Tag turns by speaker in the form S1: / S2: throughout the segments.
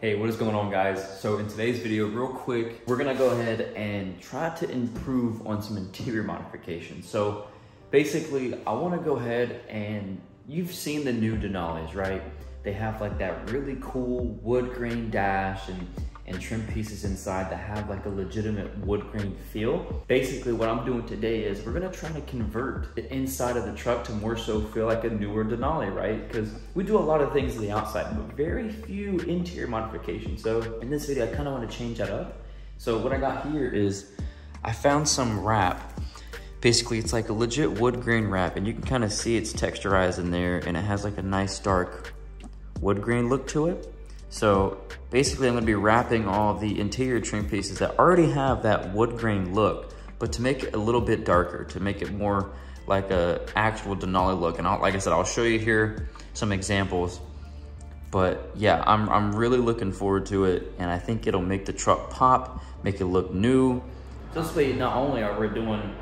S1: Hey, what is going on, guys? So in today's video, real quick, we're gonna go ahead and try to improve on some interior modifications. So basically, I wanna go ahead and, you've seen the new Denalis, right? They have like that really cool wood grain dash and trim pieces inside that have like a legitimate wood grain feel. Basically, what I'm doing today is we're gonna try to convert the inside of the truck to more so feel like a newer Denali, right? Because we do a lot of things to the outside, but very few interior modifications. So in this video, I kind of want to change that up. So what I got here is I found some wrap. Basically, it's like a legit wood grain wrap, and you can kind of see it's texturized in there, and it has like a nice dark wood grain look to it. So basically, I'm gonna be wrapping all the interior trim pieces that already have that wood grain look, but to make it a little bit darker, to make it more like a actual Denali look. And like I said, I'll show you here some examples. But yeah, I'm really looking forward to it, and I think it'll make the truck pop, make it look new. So this way, not only are we doing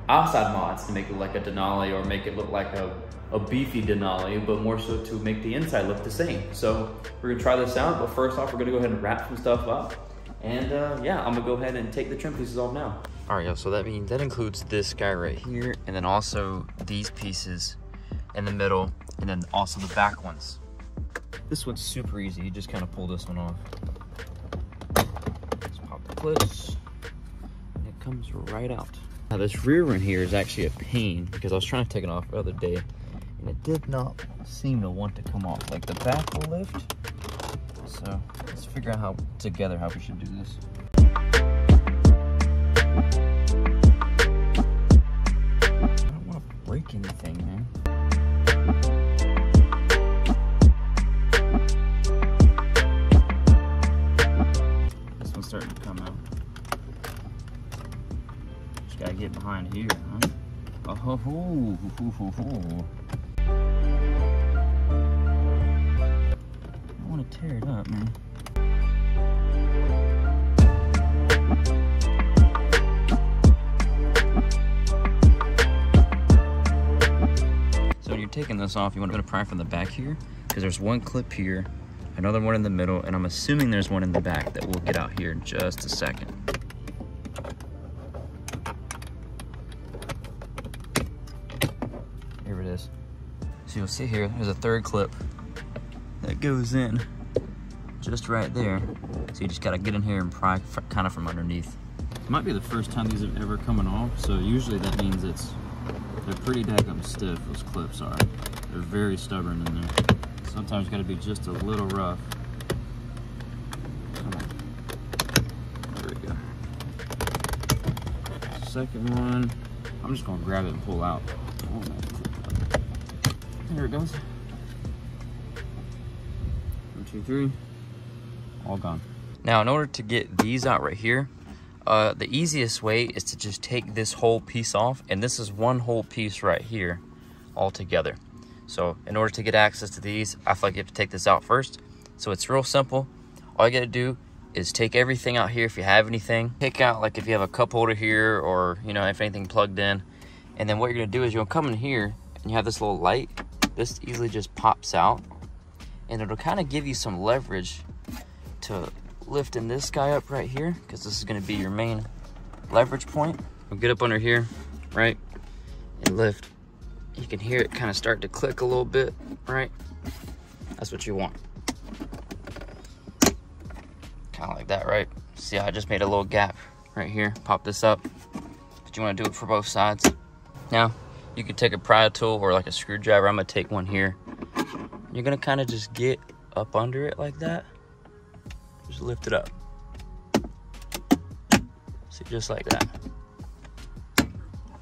S1: outside mods to make it like a Denali or make it look like a beefy Denali, but more so to make the inside look the same. So we're gonna try this out, but first off, we're gonna go ahead and wrap some stuff up. And yeah, I'm gonna go ahead and take the trim pieces off now. All right, so that includes this guy right here, and then also these pieces in the middle, and then also the back ones. This one's super easy. You just kind of pull this one off. Just pop the clips, and it comes right out. Now this rear one here is actually a pain because I was trying to take it off the other day, and it did not seem to want to come off. Like the back will lift. So let's figure out how we should do this. I don't want to break anything, man. This one's starting to come out. Just gotta get behind here, huh? Oh ho ho ho ho ho. I want to tear it up, man. So when you're taking this off, you want to pry from the back here, because there's one clip here, another one in the middle, and I'm assuming there's one in the back that we'll get out here in just a second. Here it is. So you'll see here, there's a third clip that goes in just right there. So you just gotta get in here and pry kind of from underneath. It might be the first time these have ever come off, so usually that means they're pretty daggum stiff, those clips are. They're very stubborn in there. Sometimes you gotta be just a little rough. Come on. There we go. Second one, I'm just gonna grab it and pull out. Oh, no. There it goes. 1, 2, 3, all gone. Now, in order to get these out right here, the easiest way is to just take this whole piece off, and this is one whole piece right here all together. So in order to get access to these, I feel like you have to take this out first. So it's real simple. All you gotta do is take everything out here if you have anything. Take out, like if you have a cup holder here, or you know, if anything plugged in. And then what you're gonna do is you'll come in here and you have this little light. This easily just pops out, and it'll kind of give you some leverage to lifting this guy up right here, because this is going to be your main leverage point. We'll get up under here, right, and lift. You can hear it kind of start to click a little bit, right? That's what you want. Kind of like that, right? See how I just made a little gap right here? Pop this up. But you want to do it for both sides. Now, you could take a pry tool or like a screwdriver. I'm gonna take one here. You're gonna kind of just get up under it like that. Just lift it up. See, just like that.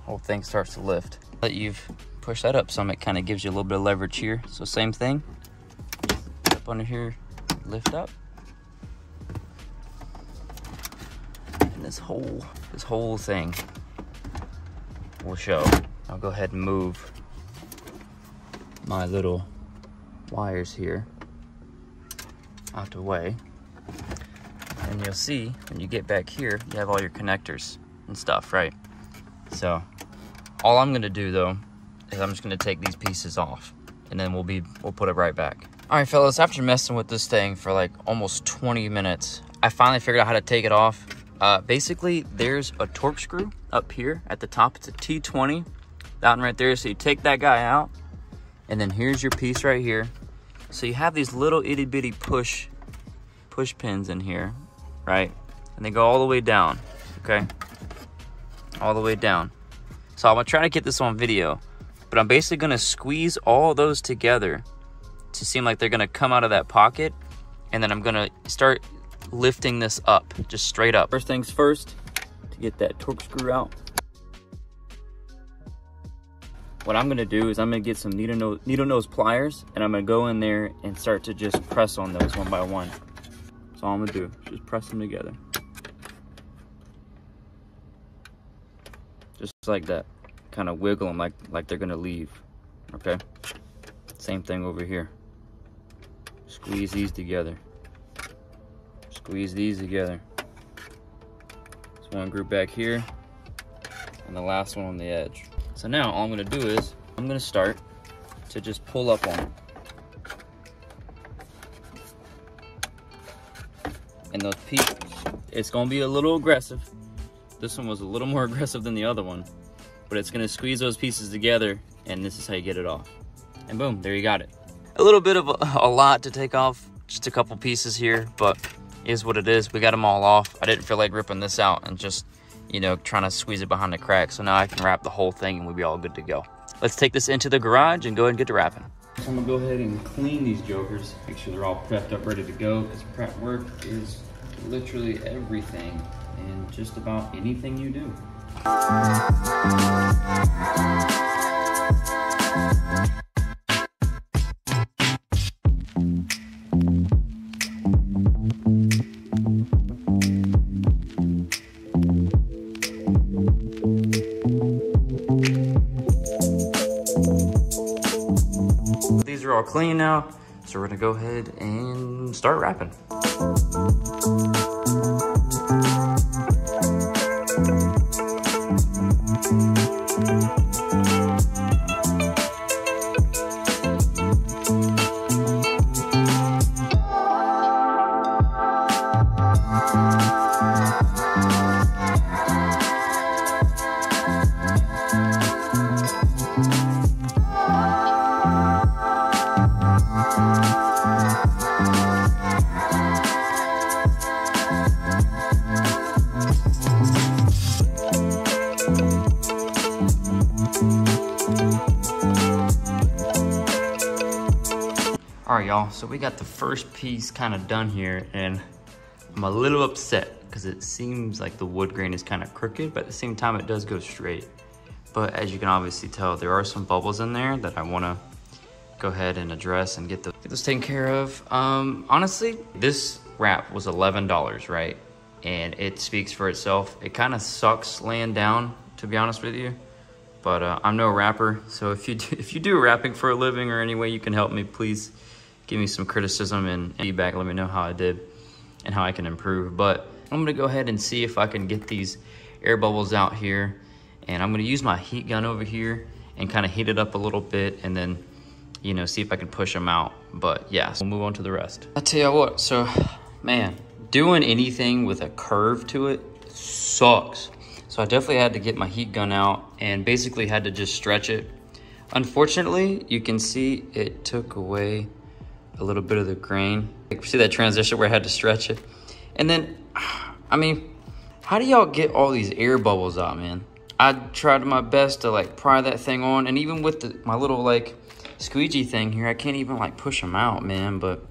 S1: Whole thing starts to lift. But you've pushed that up some, it kind of gives you a little bit of leverage here. So same thing. Up under here, lift up. And this whole thing will show. I'll go ahead and move my little wires here out the way. And you'll see when you get back here, you have all your connectors and stuff, right? So all I'm gonna do though is I'm just gonna take these pieces off, and then we'll put it right back. All right, fellas, after messing with this thing for like almost 20 minutes, I finally figured out how to take it off. Basically, there's a torque screw up here at the top. It's a T20, that one right there. So you take that guy out, and then here's your piece right here. So you have these little itty bitty push pins in here, right? And they go all the way down, okay? All the way down. So I'm gonna try to get this on video, but I'm basically gonna squeeze all those together to seem like they're gonna come out of that pocket, and then I'm gonna start lifting this up, just straight up. First things first, to get that torque screw out, what I'm gonna do is I'm gonna get some needle nose pliers, and I'm gonna go in there and start to just press on those one by one. That's all I'm gonna do, just press them together. Just like that, kind of wiggle them like they're gonna leave, okay? Same thing over here. Squeeze these together. Squeeze these together. There's one group back here, and the last one on the edge. So now all I'm gonna do is, I'm gonna start to just pull up on it. And those pieces, it's gonna be a little aggressive. This one was a little more aggressive than the other one, but it's gonna squeeze those pieces together, and this is how you get it off. And boom, there you got it. A little bit of a lot to take off, just a couple pieces here, but is what it is. We got them all off. I didn't feel like ripping this out and just, you know, trying to squeeze it behind the crack. So now I can wrap the whole thing and we'll be all good to go. Let's take this into the garage and go ahead and get to wrapping. So I'm gonna go ahead and clean these jokers, make sure they're all prepped up, ready to go, because prep work is literally everything and just about anything you do. These are all clean now, so we're gonna go ahead and start wrapping. All right, y'all, so we got the first piece kind of done here, and I'm a little upset because it seems like the wood grain is kind of crooked, but at the same time, it does go straight. But as you can obviously tell, there are some bubbles in there that I want to go ahead and address and get those taken care of. Honestly, this wrap was $11, right? And it speaks for itself. It kind of sucks laying down, to be honest with you. But I'm no rapper, so if you do rapping for a living or any way you can help me, please give me some criticism and feedback. Let me know how I did and how I can improve. But I'm gonna go ahead and see if I can get these air bubbles out here. And I'm gonna use my heat gun over here and kind of heat it up a little bit, and then, you know, see if I can push them out. But yeah, so we'll move on to the rest. I tell you what, so man, doing anything with a curve to it sucks. So I definitely had to get my heat gun out and basically had to just stretch it. Unfortunately, you can see it took away a little bit of the grain. See that transition where I had to stretch it? And then, I mean, how do y'all get all these air bubbles out, man? I tried my best to like pry that thing on, and even with my little like squeegee thing here, I can't even like push them out, man. But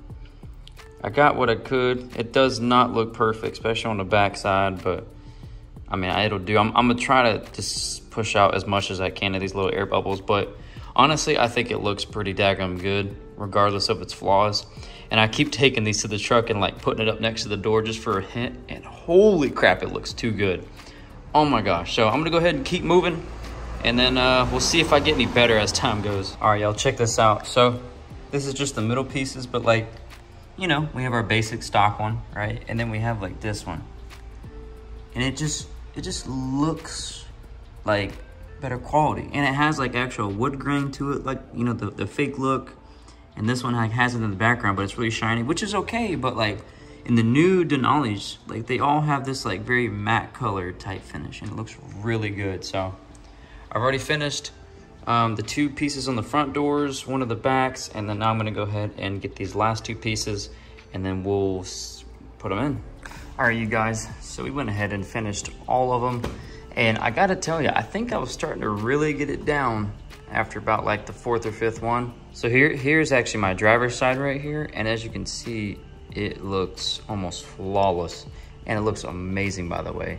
S1: I got what I could. It does not look perfect, especially on the back side, but I mean, it'll do. I'm gonna try to just push out as much as I can of these little air bubbles, but honestly, I think it looks pretty daggum good, regardless of its flaws. And I keep taking these to the truck and like putting it up next to the door just for a hint, and holy crap, it looks too good. Oh my gosh. So I'm gonna go ahead and keep moving, and then we'll see if I get any better as time goes. All right, y'all, check this out. So this is just the middle pieces, but like, you know, we have our basic stock one, right? And then we have like this one. And it just looks like better quality. And it has like actual wood grain to it, like, you know, the fake look. And this one like has it in the background, but it's really shiny, which is okay. But like in the new Denalis, like they all have this like very matte color type finish, and it looks really good. So I've already finished the 2 pieces on the front doors, 1 of the backs, and then now I'm gonna go ahead and get these last 2 pieces, and then we'll put them in. All right, you guys, so we went ahead and finished all of them. And I gotta tell you, I think I was starting to really get it down after about like the 4th or 5th one. So here's actually my driver's side right here. And as you can see, it looks almost flawless. And it looks amazing, by the way.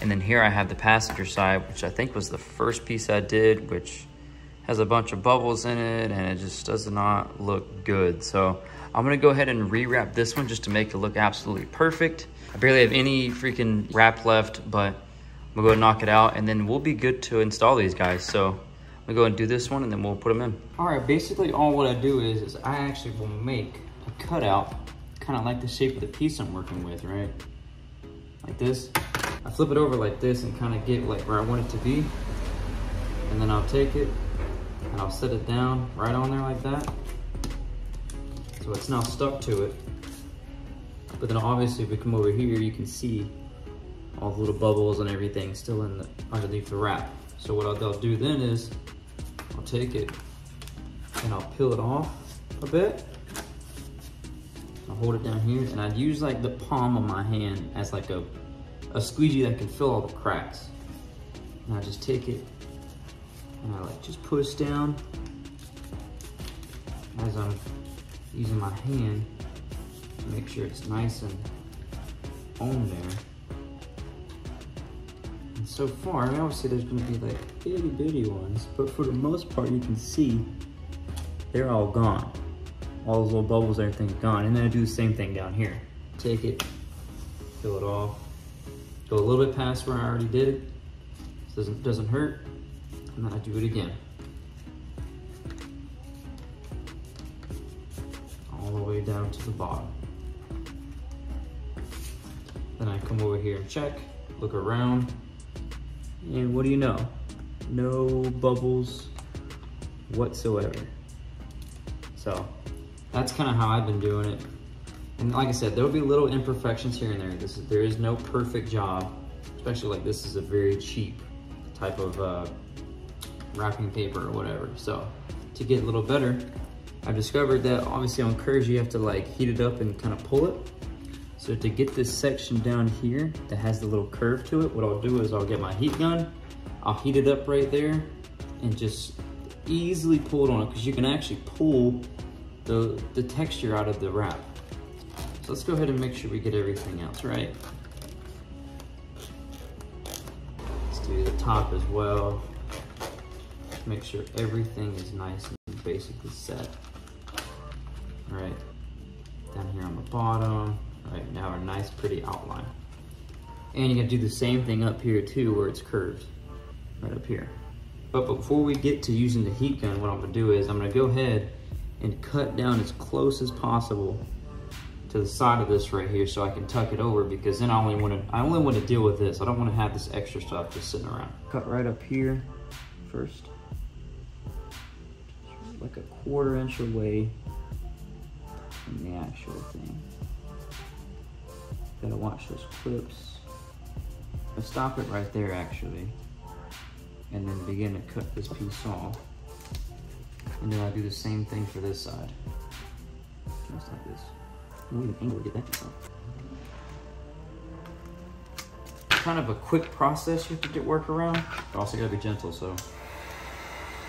S1: And then here I have the passenger side, which I think was the first piece I did, which has a bunch of bubbles in it, and it just does not look good. So I'm gonna go ahead and rewrap this one just to make it look absolutely perfect. I barely have any freaking wrap left, but I'm gonna go and knock it out, and then we'll be good to install these guys. So I'm gonna go and do this one, and then we'll put them in. All right, basically all what I do is I actually will make a cutout, kind of like the shape of the piece I'm working with, right? Like this. I flip it over like this and kind of get like where I want it to be. And then I'll take it and I'll set it down right on there like that. So it's now stuck to it. But then obviously if we come over here, you can see all the little bubbles and everything still in the underneath the wrap. So what I'll do then is I'll take it and I'll peel it off a bit. I'll hold it down here, and I'd use like the palm of my hand as like a squeegee that can fill all the cracks. And I just take it and I like just push down as I'm using my hand to make sure it's nice and on there. And so far, I mean, obviously there's gonna be like itty bitty ones, but for the most part you can see they're all gone. All those little bubbles, everything's gone. And then I do the same thing down here. Take it, fill it off, go a little bit past where I already did it, so it doesn't hurt, and then I do it again. All the way down to the bottom. Then I come over here and check, look around, and what do you know? No bubbles whatsoever. So that's kind of how I've been doing it. And like I said, there'll be little imperfections here and there. There is no perfect job, especially like this is a very cheap type of wrapping paper or whatever. So to get a little better, I've discovered that obviously on curves you have to like heat it up and kind of pull it. So to get this section down here that has the little curve to it, what I'll do is I'll get my heat gun, I'll heat it up right there and just easily pull it on it, because you can actually pull the texture out of the wrap. So let's go ahead and make sure we get everything else right. Let's do the top as well. Make sure everything is nice and basically set. All right, down here on the bottom. All right, now a nice pretty outline. And you gotta do the same thing up here too, where it's curved, right up here. But before we get to using the heat gun, what I'm gonna do is I'm gonna go ahead and cut down as close as possible to the side of this right here so I can tuck it over, because then I only want to deal with this. I don't want to have this extra stuff just sitting around. Cut right up here first, like a 1/4 inch away from the actual thing. Gotta watch those clips. I'll stop it right there actually, and then begin to cut this piece off. And then I'll do the same thing for this side. Just like this. Ooh, an angle to get that piece off. Kind of a quick process you have to get work around, but also gotta be gentle. So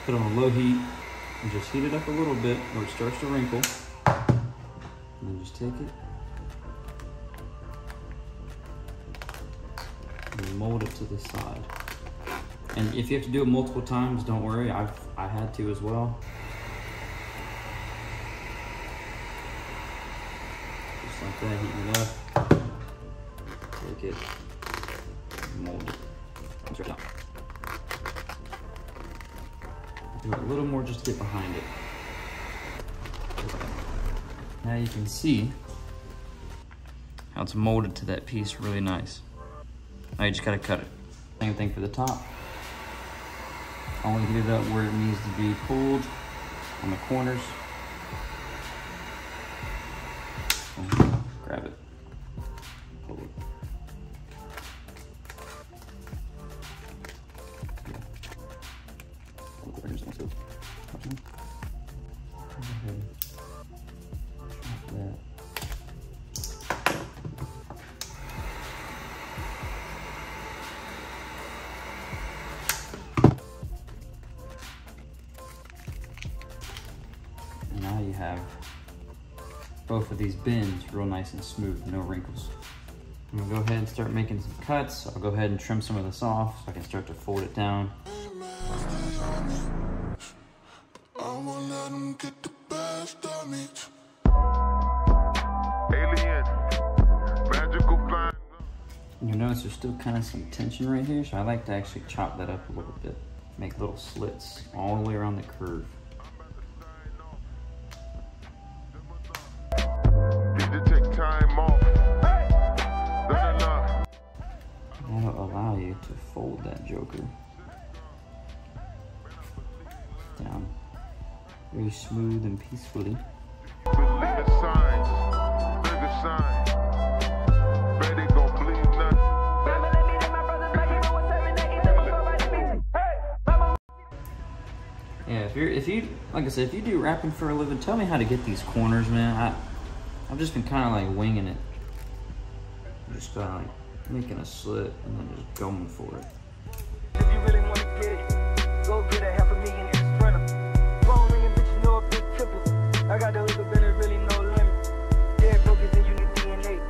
S1: put it on a low heat and just heat it up a little bit where it starts to wrinkle. And then just take it and mold it to the side. And if you have to do it multiple times, don't worry, I had to as well. Just like that, heating it up. Take it, mold it, and stretch it out. Do a little more just to get behind it. Now you can see how it's molded to that piece really nice. Now you just gotta cut it. Same thing for the top. Only heat it up where it needs to be pulled on the corners. grab it. Hold it. And now you have both of these bins real nice and smooth, no wrinkles. I'm gonna go ahead and start making some cuts. I'll go ahead and trim some of this off so I can start to fold it down. You'll notice there's still kind of some tension right here, so I like to actually chop that up a little bit. Make little slits all the way around the curve. That'll allow you to fold that joker down very smooth and peacefully. Yeah, if you like I said, if you do wrapping for a living, tell me how to get these corners, man. I've just been kind of like winging it, just kind of like making a slit and then just going for it.
S2: If you really want to get it, go get a $500,000 in Sprinter. Phone ringing, bitch, you know a big triple. I got the hook up and there's really no limit. Dead focus and you need DNA.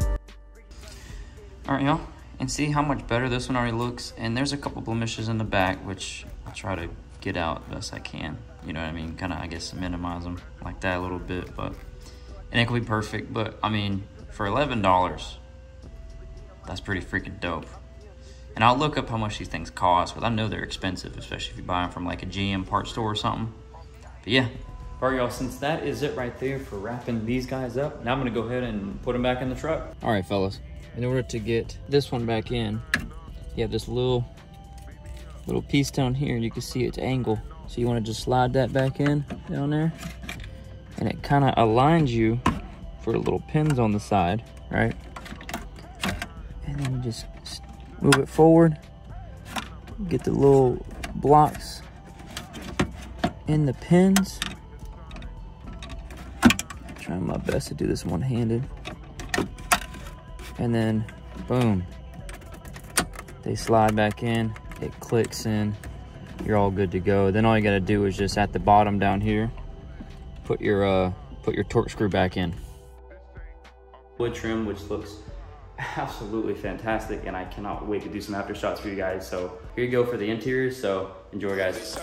S1: All right, y'all, and see how much better this one already looks. And there's a couple blemishes in the back, which I'll try to get out best I can. You know what I mean? Kind of, I guess, minimize them like that a little bit, but it ain't gonna be perfect. But I mean, for $11. That's pretty freaking dope. And I'll look up how much these things cost, but I know they're expensive, especially if you buy them from like a GM parts store or something. But yeah. All right, y'all, since that is it right there for wrapping these guys up, now I'm gonna go ahead and put them back in the truck. All right, fellas, in order to get this one back in, you have this little piece down here, and you can see its angle. So you wanna just slide that back in down there, and it kinda aligns you for little pins on the side, right? And then you just move it forward, get the little blocks in the pins. I'm trying my best to do this one-handed. And then, boom, they slide back in, it clicks in, you're all good to go. Then all you gotta do is just at the bottom down here, put your torque screw back in. Wood trim, which looks absolutely fantastic, and I cannot wait to do some after shots for you guys. So here you go for the interior, so enjoy, guys.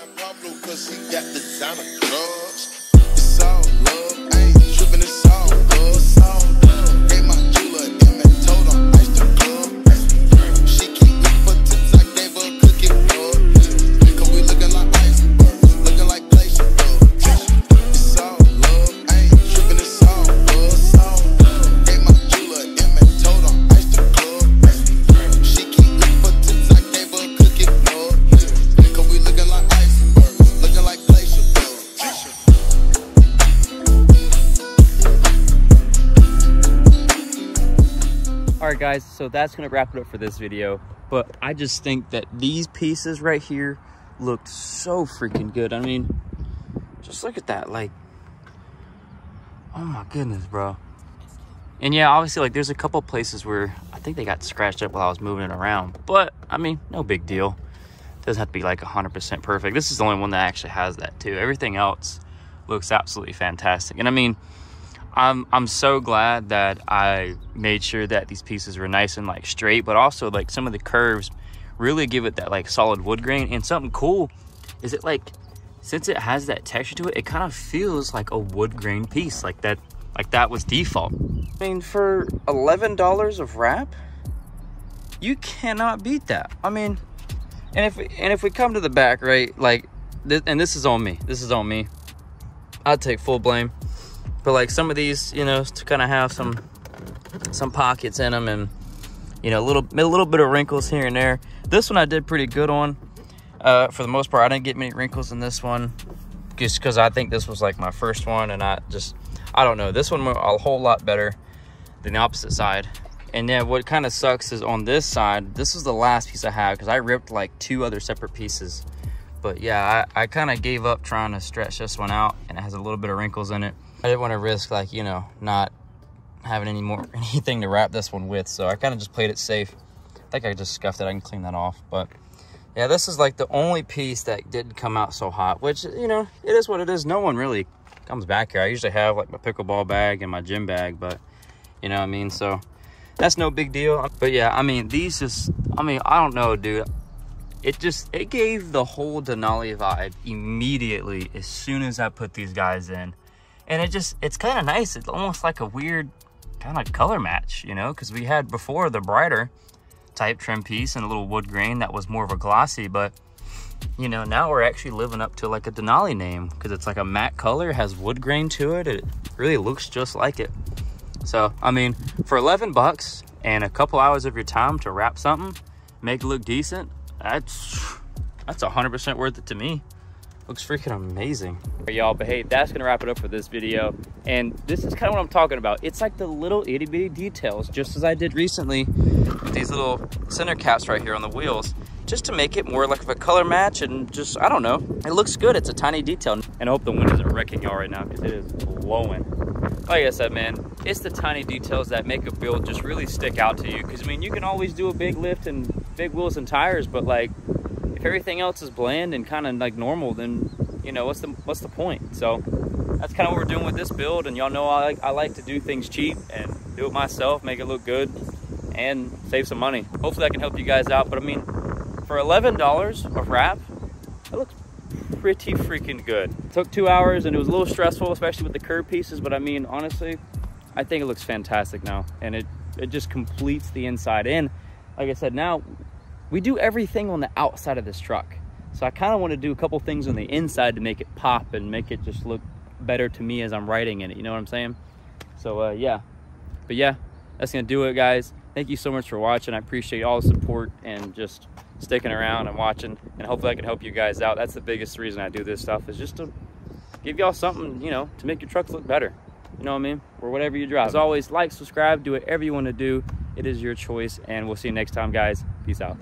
S1: All right, guys, so that's gonna wrap it up for this video. But I just think that these pieces right here looked so freaking good. I mean, just look at that, like, oh my goodness, bro. And yeah, obviously, like, there's a couple places where I think they got scratched up while I was moving it around, but I mean, no big deal. Doesn't have to be like 100% perfect. This is the only one that actually has that too. Everything else looks absolutely fantastic. And I mean, I'm so glad that I made sure that these pieces were nice and like straight, but also like some of the curves really give it that like solid wood grain. And something cool is it, like, since it has that texture to it, it kind of feels like a wood grain piece, like that was default. I mean, for $11 of wrap, you cannot beat that. I mean, and if we come to the back, right, like, and this is on me. This is on me. I'll take full blame. But like some of these, you know, to kind of have some pockets in them, and, you know, a little bit of wrinkles here and there. This one I did pretty good on. For the most part, I didn't get many wrinkles in this one, just because I think this was like my first one, and I don't know. This one went a whole lot better
S3: than the opposite side. And then what kind of sucks is on this side, this is the last piece I have because I ripped like 2 other separate pieces. But yeah, I kind of gave up trying to stretch this one out, and it has a little bit of wrinkles in it. I didn't want to risk, like, you know, not having anything to wrap this one with, so I kind of just played it safe. I think I just scuffed it. I can clean that off. But yeah, this is like the only piece that didn't come out so hot, which, you know, it is what it is. No one really comes back here. I usually have like my pickleball bag and my gym bag, but you know what I mean? So that's no big deal. But yeah, I mean, these just, I mean, I don't know, dude. It gave the whole Denali vibe immediately as soon as I put these guys in. And it's kind of nice. It's almost like a weird kind of color match, you know, because we had before the brighter type trim piece and a little wood grain that was more of a glossy, but you know, now we're actually living up to like a Denali name because it's like a matte color, has wood grain to it. It really looks just like it. So, I mean, for 11 bucks and a couple hours of your time to wrap something, make it look decent, that's 100% worth it to me. Looks freaking amazing. Y'all, but hey, that's gonna wrap it up for this video. And this is kind of what I'm talking about. It's like the little itty bitty details, just as I did recently with these little center caps right here on the wheels, just to make it more like of a color match. And just, I don't know, it looks good. It's a tiny detail. And I hope the wind isn't wrecking y'all right now because it is blowing. Like I said, man, it's the tiny details that make a build just really stick out to you. Because I mean, you can always do a big lift and big wheels and tires, but like, if everything else is bland and kind of like normal, then you know, what's the point? So that's kind of what we're doing with this build. And y'all know I like to do things cheap and do it myself, make it look good and save some money. Hopefully I can help you guys out. But I mean, for $11 of wrap, it looks pretty freaking good. It took 2 hours and it was a little stressful, especially with the curved pieces, but I mean, honestly, I think it looks fantastic now, and it just completes the inside. And like I said, now we do everything on the outside of this truck. So I kind of want to do a couple things on the inside to make it pop and make it just look better to me as I'm riding in it. You know what I'm saying? So yeah, but yeah, that's going to do it, guys. Thank you so much for watching. I appreciate all the support and just sticking around and watching. And hopefully I can help you guys out. That's the biggest reason I do this stuff, is just to give y'all something, you know, to make your trucks look better. You know what I mean? Or whatever you drive. As always, like, subscribe, do whatever you want to do. It is your choice. And we'll see you next time, guys. Peace out.